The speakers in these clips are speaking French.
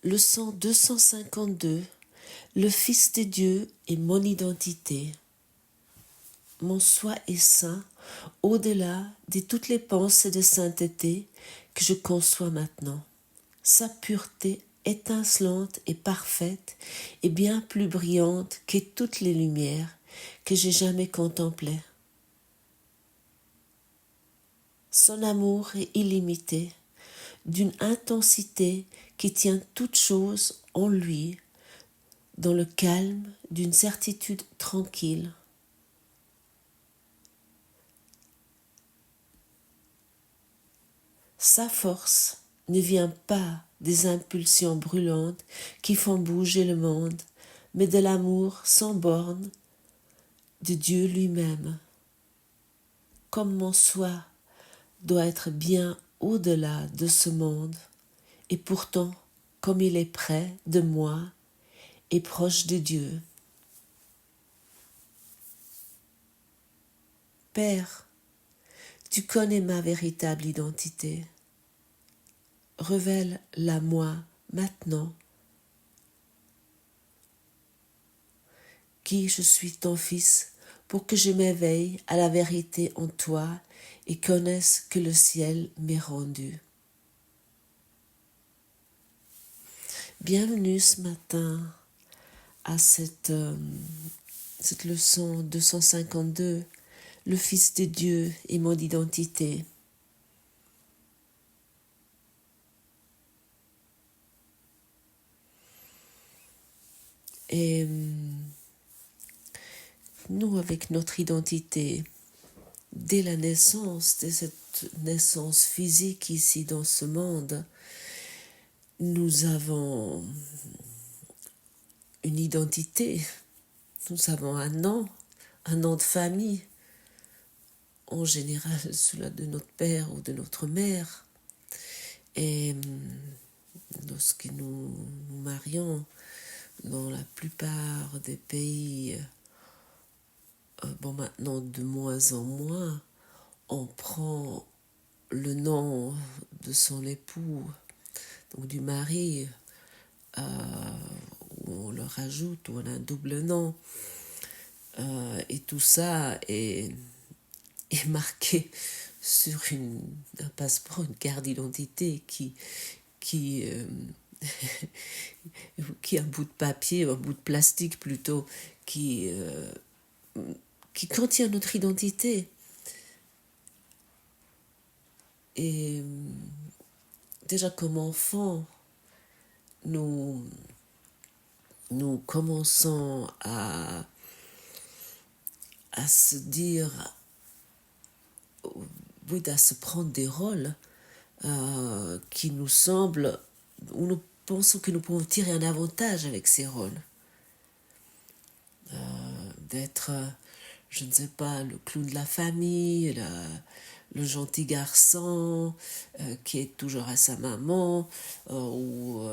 Leçon 252. Le Fils de Dieu est mon identité. Mon soi est saint, au-delà de toutes les pensées de sainteté que je conçois maintenant. Sa pureté étincelante et parfaite est bien plus brillante que toutes les lumières que j'ai jamais contemplées. Son amour est illimité, d'une intensité qui tient toute chose en lui, dans le calme d'une certitude tranquille. Sa force ne vient pas des impulsions brûlantes qui font bouger le monde, mais de l'amour sans borne de Dieu lui-même. Comme mon soi doit être bien au-delà de ce monde, et pourtant, comme il est près de moi et proche de Dieu. Père, tu connais ma véritable identité. Révèle-la moi maintenant. Qui je suis ton fils, pour que je m'éveille à la vérité en toi et connaisse que le ciel m'est rendu. Bienvenue ce matin à cette leçon 252, le Fils de Dieu et mon identité. Et nous, avec notre identité, dès la naissance, dès cette naissance physique ici dans ce monde, nous avons une identité, nous avons un nom de famille, en général celui de notre père ou de notre mère. Et lorsque nous nous marions, dans la plupart des pays, maintenant de moins en moins, on prend le nom de son époux, donc du mari, où on le rajoute, où on a un double nom. Et tout ça est marqué sur un passeport, une carte d'identité qui est un bout de papier, un bout de plastique plutôt, qui contient notre identité. Et déjà comme enfant, nous commençons à se dire, oui, à se prendre des rôles qui nous semblent, où nous pensons que nous pouvons tirer un avantage avec ces rôles. D'être, je ne sais pas, le clown de la famille, le gentil garçon qui est toujours à sa maman, ou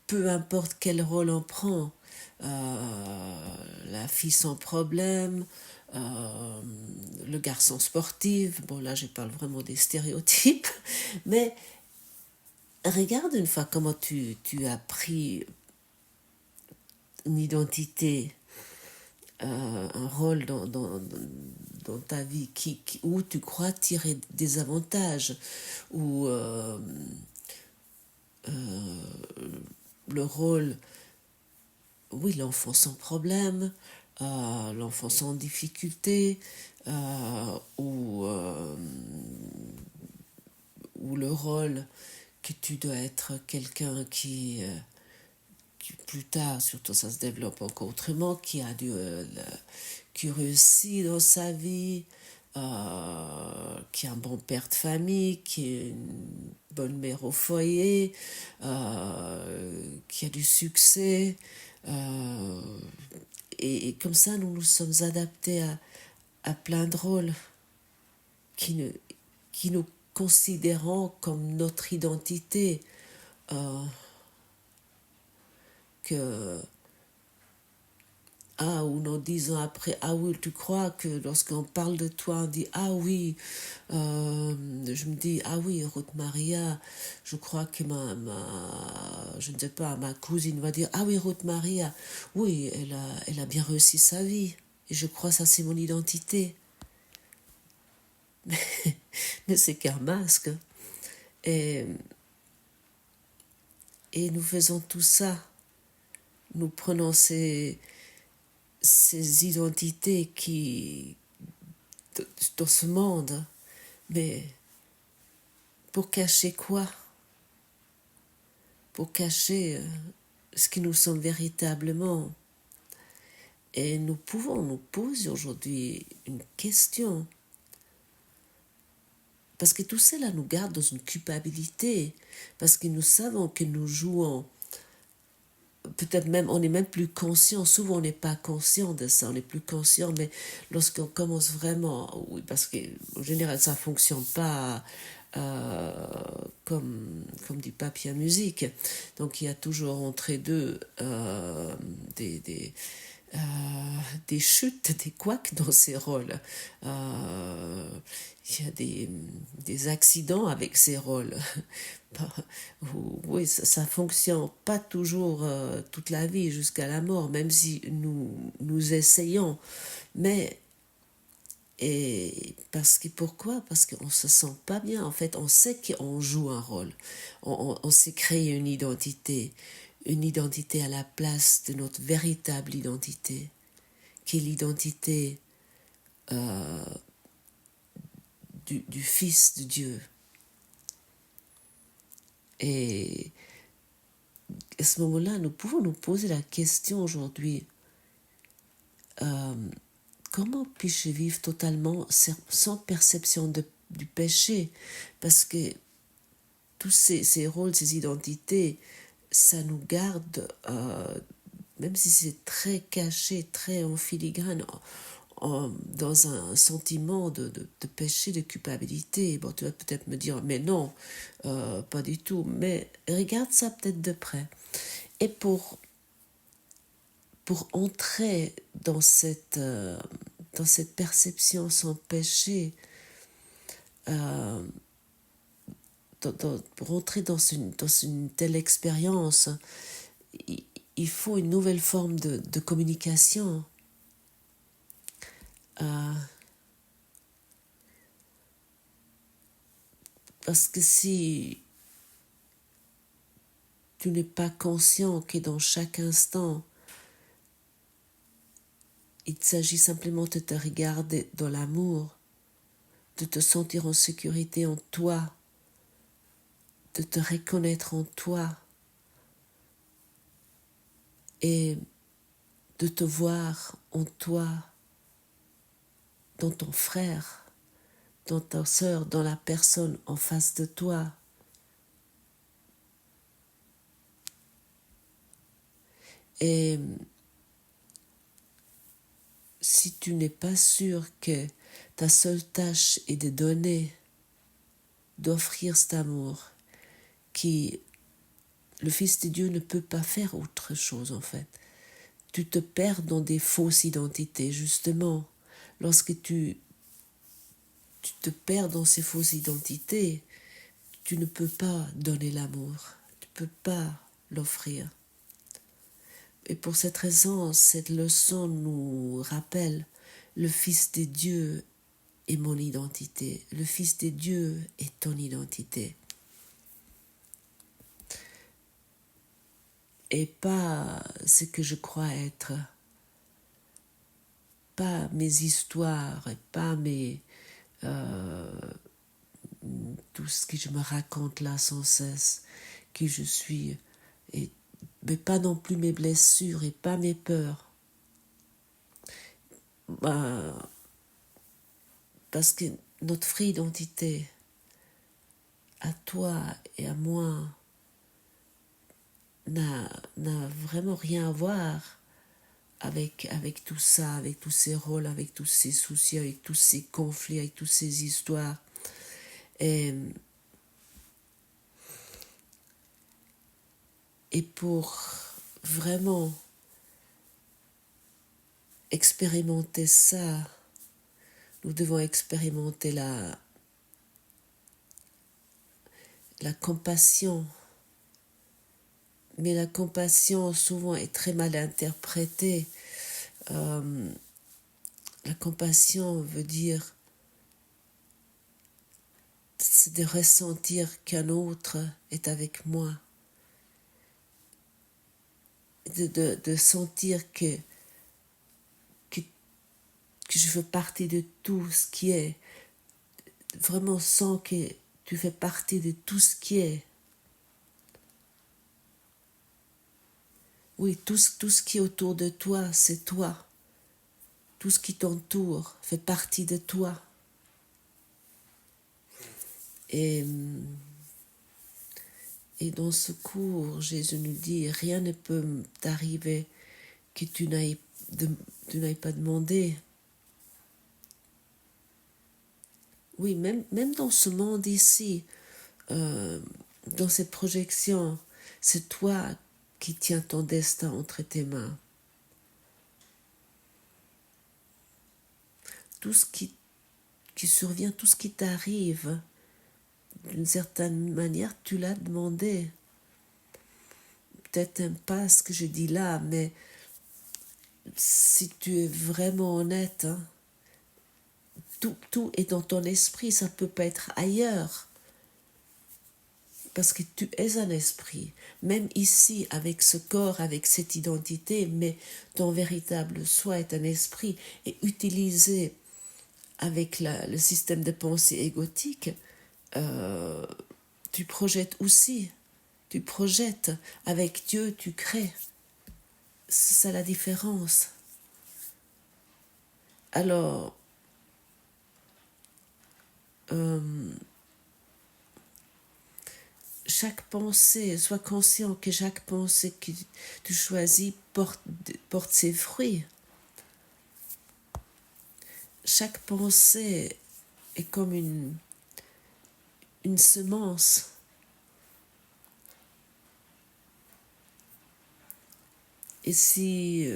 peu importe quel rôle on prend, la fille sans problème, le garçon sportif, bon là je parle vraiment des stéréotypes, mais regarde une fois comment tu as pris une identité, un rôle dans ta vie où tu crois tirer des avantages, où le rôle, oui, l'enfant sans problème, l'enfant sans difficulté, ou le rôle que tu dois être quelqu'un qui plus tard, surtout ça se développe encore autrement, qui réussit dans sa vie, qui est un bon père de famille, qui est une bonne mère au foyer, qui a du succès. Et comme ça, nous nous sommes adaptés à plein de rôles qui nous considérons comme notre identité. Ou nous disons après, ah oui, tu crois que lorsqu'on parle de toi, on dit, ah oui, je me dis, ah oui, Ruth Maria, je crois que je ne sais pas, ma cousine va dire, ah oui, Ruth Maria, oui, elle a bien réussi sa vie. Et je crois que ça, c'est mon identité. Mais c'est qu'un masque. Et, et nous faisons tout ça. Nous prenons ces identités qui, dans ce monde, mais pour cacher quoi? Pour cacher ce que nous sommes véritablement. Et nous pouvons nous poser aujourd'hui une question. Parce que tout cela nous garde dans une culpabilité. Parce que nous savons que nous jouons. Peut-être même, on n'est même plus conscient. Souvent, on n'est pas conscient de ça. On n'est plus conscient. Mais lorsqu'on commence vraiment, oui, parce qu'en général, ça ne fonctionne pas comme du papier à musique. Donc, il y a toujours entre deux euh, des chutes, des couacs dans ces rôles. Il y a des accidents avec ces rôles. Oui, ça fonctionne pas toujours toute la vie jusqu'à la mort, même si nous essayons. Mais pourquoi? Parce qu'on se sent pas bien. En fait, on sait qu'on joue un rôle. On s'est créé une identité à la place de notre véritable identité, qui est l'identité du Fils de Dieu. Et à ce moment-là, nous pouvons nous poser la question aujourd'hui, comment puis-je vivre totalement sans perception du péché? Parce que tous ces rôles, ces identités, ça nous garde, même si c'est très caché, très en filigrane, dans un sentiment de péché, de culpabilité. Bon, tu vas peut-être me dire, mais non, pas du tout. Mais regarde ça peut-être de près. Et pour entrer dans cette perception sans péché, pour entrer dans une telle expérience, il faut une nouvelle forme de communication. Parce que si tu n'es pas conscient que dans chaque instant, il s'agit simplement de te regarder dans l'amour, de te sentir en sécurité en toi, de te reconnaître en toi et de te voir en toi, dans ton frère, dans ta sœur, dans la personne en face de toi. Et si tu n'es pas sûr que ta seule tâche est de donner, d'offrir cet amour, qui le Fils de Dieu ne peut pas faire autre chose en fait. Tu te perds dans des fausses identités, justement. Lorsque tu te perds dans ces fausses identités, tu ne peux pas donner l'amour, tu ne peux pas l'offrir. Et pour cette raison, cette leçon nous rappelle, le Fils de Dieu est mon identité, le Fils de Dieu est ton identité. Et pas ce que je crois être, pas mes histoires, et pas tout ce que je me raconte là sans cesse, qui je suis, mais pas non plus mes blessures et pas mes peurs. Parce que notre vraie identité, à toi et à moi, n'a vraiment rien à voir avec tout ça, avec tous ces rôles, avec tous ces soucis, avec tous ces conflits, avec toutes ces histoires. Et pour vraiment expérimenter ça, nous devons expérimenter la compassion, mais la compassion souvent est très mal interprétée. La compassion veut dire c'est de ressentir qu'un autre est avec moi, de sentir que je fais partie de tout ce qui est, vraiment sens que tu fais partie de tout ce qui est. Oui, tout ce qui est autour de toi, c'est toi. Tout ce qui t'entoure fait partie de toi. Et dans ce cours, Jésus nous dit, rien ne peut t'arriver que tu n'ailles pas demandé. Oui, même dans ce monde ici, dans cette projection, c'est toi qui tiens ton destin entre tes mains. Tout ce qui survient, tout ce qui t'arrive, d'une certaine manière, tu l'as demandé. Peut-être pas ce que je dis là, mais si tu es vraiment honnête, hein, tout est dans ton esprit, ça ne peut pas être ailleurs. Parce que tu es un esprit, même ici, avec ce corps, avec cette identité, mais ton véritable soi est un esprit. Et utilisé avec le système de pensée égotique, tu projettes aussi. Tu projettes. Avec Dieu, tu crées. C'est ça la différence. Alors, chaque pensée, sois conscient que chaque pensée que tu choisis porte ses fruits. Chaque pensée est comme une semence. Et si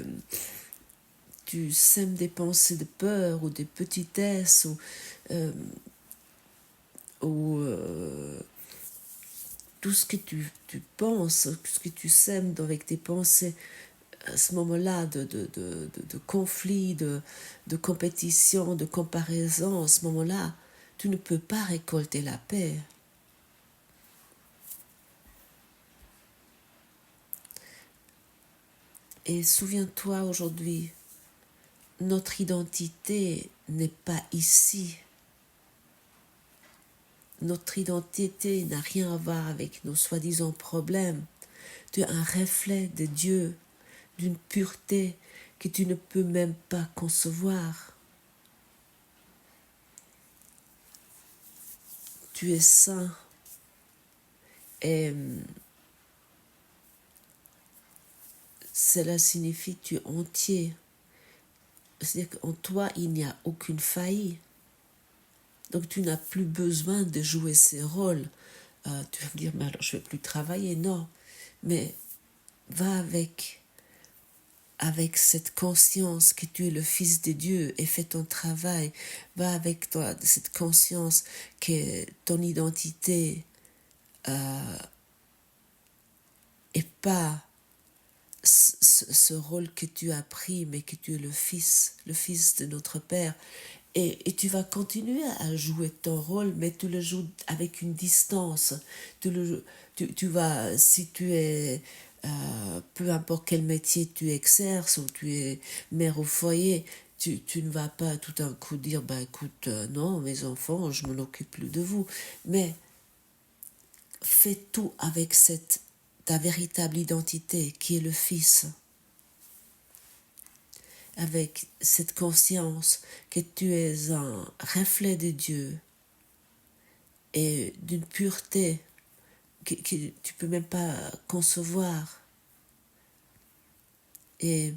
tu sèmes des pensées de peur ou de petitesse ou tout ce que tu penses, tout ce que tu sèmes avec tes pensées, à ce moment-là de conflit, de compétition, de comparaison, à ce moment-là, tu ne peux pas récolter la paix. Et souviens-toi aujourd'hui, notre identité n'est pas ici. Notre identité n'a rien à voir avec nos soi-disant problèmes. Tu es un reflet de Dieu, d'une pureté que tu ne peux même pas concevoir. Tu es saint et cela signifie que tu es entier. C'est-à-dire qu'en toi, il n'y a aucune faille. Donc tu n'as plus besoin de jouer ces rôles. Tu vas me dire, mais alors je ne vais plus travailler. Non, mais va avec cette conscience que tu es le Fils de Dieu et fais ton travail. Va avec toi cette conscience que ton identité est pas ce rôle que tu as pris, mais que tu es le Fils de notre Père. Et tu vas continuer à jouer ton rôle, mais tu le joues avec une distance. Tu vas, si tu es, peu importe quel métier tu exerces, ou tu es mère au foyer, tu ne vas pas tout d'un coup dire, bah écoute, non, mes enfants, je m'en occupe plus de vous. Mais fais tout avec ta véritable identité, qui est le Fils. Avec cette conscience que tu es un reflet de Dieu et d'une pureté que tu ne peux même pas concevoir, et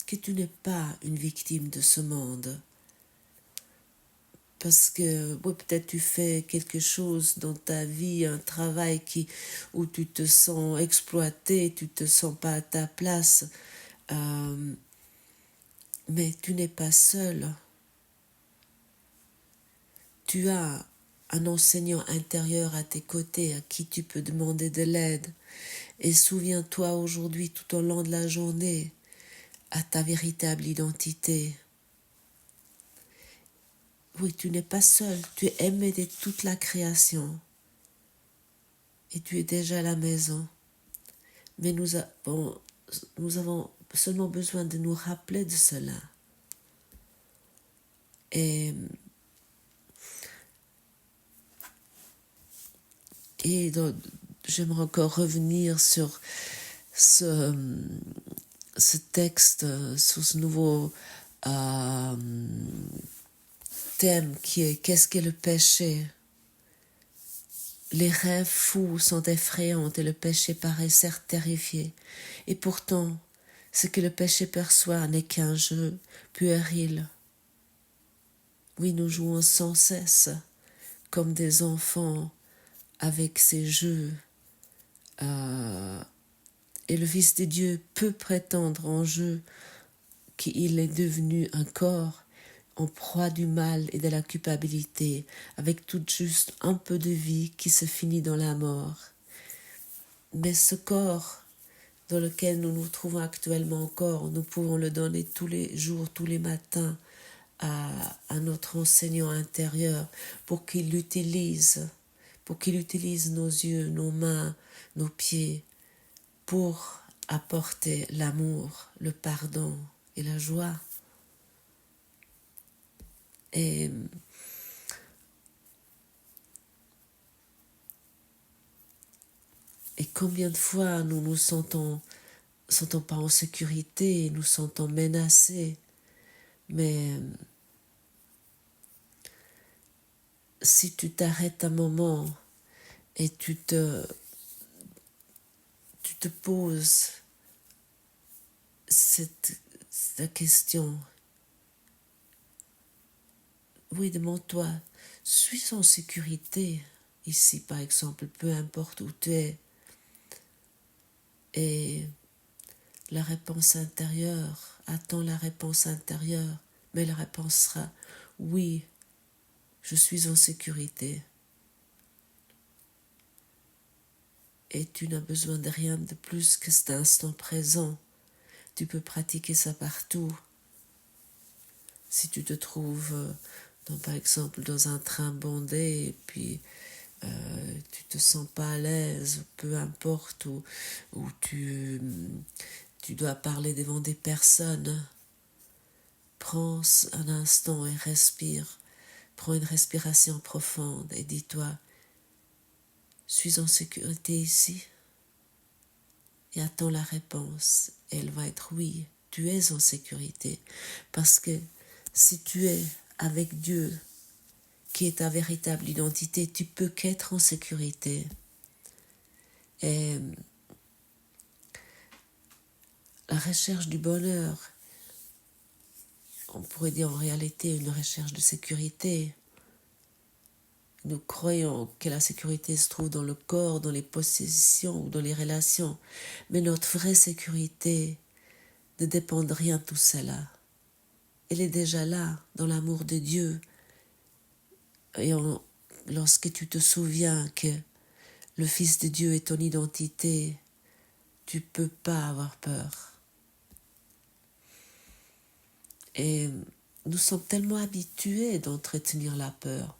que tu n'es pas une victime de ce monde. Parce que peut-être tu fais quelque chose dans ta vie, un travail où tu te sens exploité, tu ne te sens pas à ta place, mais tu n'es pas seul. Tu as un enseignant intérieur à tes côtés à qui tu peux demander de l'aide. Et souviens-toi aujourd'hui, tout au long de la journée, à ta véritable identité. Oui, tu n'es pas seul, tu es aimé de toute la création. Et tu es déjà à la maison. Mais nous avons seulement besoin de nous rappeler de cela. Et j'aimerais encore revenir sur ce texte, sur ce nouveau thème qui est qu'est-ce qu'est le péché? Les rêves fous sont effrayants et le péché paraît certes terrifié. Et pourtant, ce que le péché perçoit n'est qu'un jeu puéril. Oui, nous jouons sans cesse comme des enfants avec ces jeux. Et le Fils de Dieu peut prétendre en jeu qu'il est devenu un corps en proie du mal et de la culpabilité, avec tout juste un peu de vie qui se finit dans la mort. Mais ce corps dans lequel nous nous trouvons actuellement encore, nous pouvons le donner tous les jours, tous les matins à notre enseignant intérieur pour qu'il l'utilise, nos yeux, nos mains, nos pieds, pour apporter l'amour, le pardon et la joie. Et combien de fois nous nous sentons pas en sécurité, nous sentons menacés, mais si tu t'arrêtes un moment et tu te poses cette question, oui, demande-toi, suis-je en sécurité ici, par exemple, peu importe où tu es? Et la réponse intérieure, attends la réponse intérieure, mais la réponse sera oui, je suis en sécurité. Et tu n'as besoin de rien de plus que cet instant présent. Tu peux pratiquer ça partout. Si tu te trouves, par exemple, dans un train bondé et puis tu te sens pas à l'aise, peu importe, où tu dois parler devant des personnes, prends un instant et respire. Prends une respiration profonde et dis-toi, suis en sécurité ici? Et attends la réponse. Elle va être oui, tu es en sécurité. Parce que si tu es avec Dieu, qui est ta véritable identité, tu peux qu'être en sécurité. Et la recherche du bonheur, on pourrait dire en réalité une recherche de sécurité. Nous croyons que la sécurité se trouve dans le corps, dans les possessions ou dans les relations. Mais notre vraie sécurité ne dépend de rien de tout cela. Elle est déjà là, dans l'amour de Dieu. Et lorsque tu te souviens que le Fils de Dieu est ton identité, tu ne peux pas avoir peur. Et nous sommes tellement habitués d'entretenir la peur.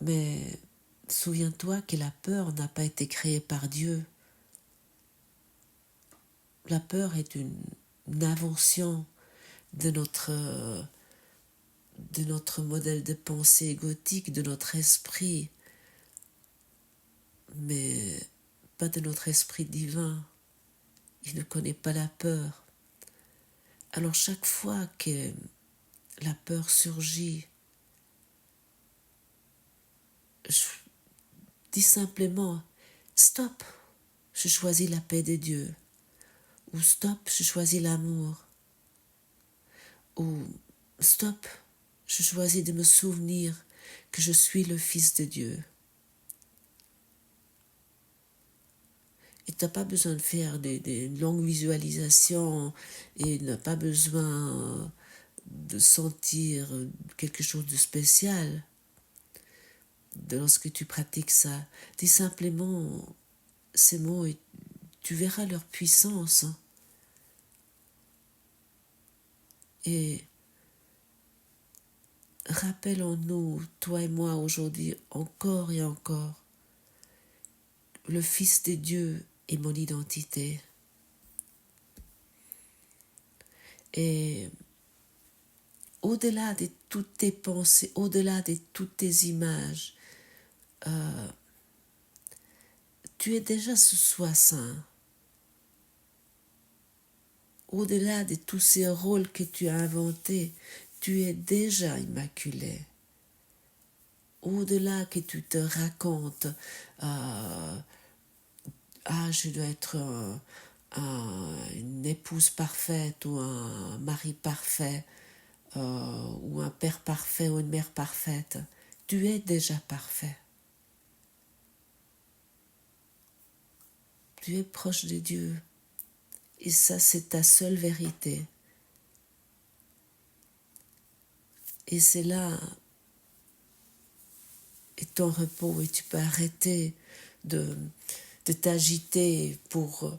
Mais souviens-toi que la peur n'a pas été créée par Dieu. La peur est une invention de notre modèle de pensée égotique, de notre esprit, mais pas de notre esprit divin. Il ne connaît pas la peur. Alors chaque fois que la peur surgit, je dis simplement « Stop, je choisis la paix de Dieu » ou « Stop, je choisis l'amour » ou « Stop, je choisis de me souvenir que je suis le Fils de Dieu ». Et tu n'as pas besoin de faire des longues visualisations et tu n'as pas besoin de sentir quelque chose de spécial lorsque tu pratiques ça. Dis simplement ces mots et tu verras leur puissance. Et rappelons-nous, toi et moi aujourd'hui, encore et encore, le Fils de Dieu est mon identité. Et au-delà de toutes tes pensées, au-delà de toutes tes images, tu es déjà ce soi saint. Au-delà de tous ces rôles que tu as inventés, tu es déjà immaculé. Au-delà que tu te racontes, je dois être une épouse parfaite ou un mari parfait, ou un père parfait ou une mère parfaite. Tu es déjà parfait. Tu es proche de Dieu. Et ça, c'est ta seule vérité. Et c'est là est ton repos et tu peux arrêter de t'agiter pour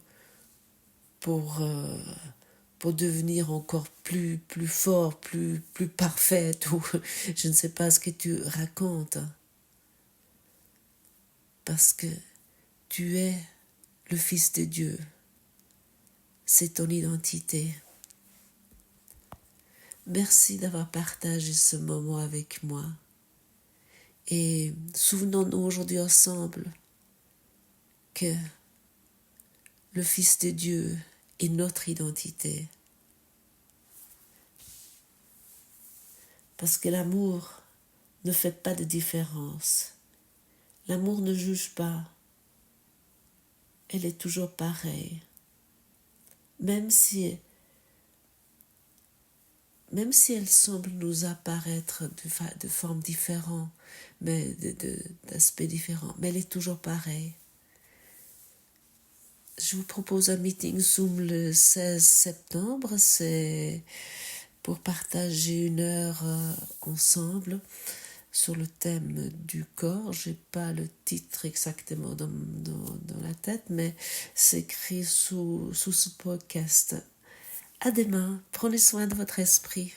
devenir encore plus fort, plus parfaite, ou je ne sais pas ce que tu racontes. Parce que tu es le Fils de Dieu. C'est ton identité. Merci d'avoir partagé ce moment avec moi. Et souvenons-nous aujourd'hui ensemble que le Fils de Dieu est notre identité. Parce que l'amour ne fait pas de différence. L'amour ne juge pas. Elle est toujours pareille. Même si elle semble nous apparaître de formes différentes, mais d'aspects différents, mais elle est toujours pareille. Je vous propose un meeting Zoom le 16 septembre, c'est pour partager 1 heure ensemble sur le thème du corps. Je n'ai pas le titre exactement dans la tête, mais c'est écrit sous ce podcast. À demain, prenez soin de votre esprit.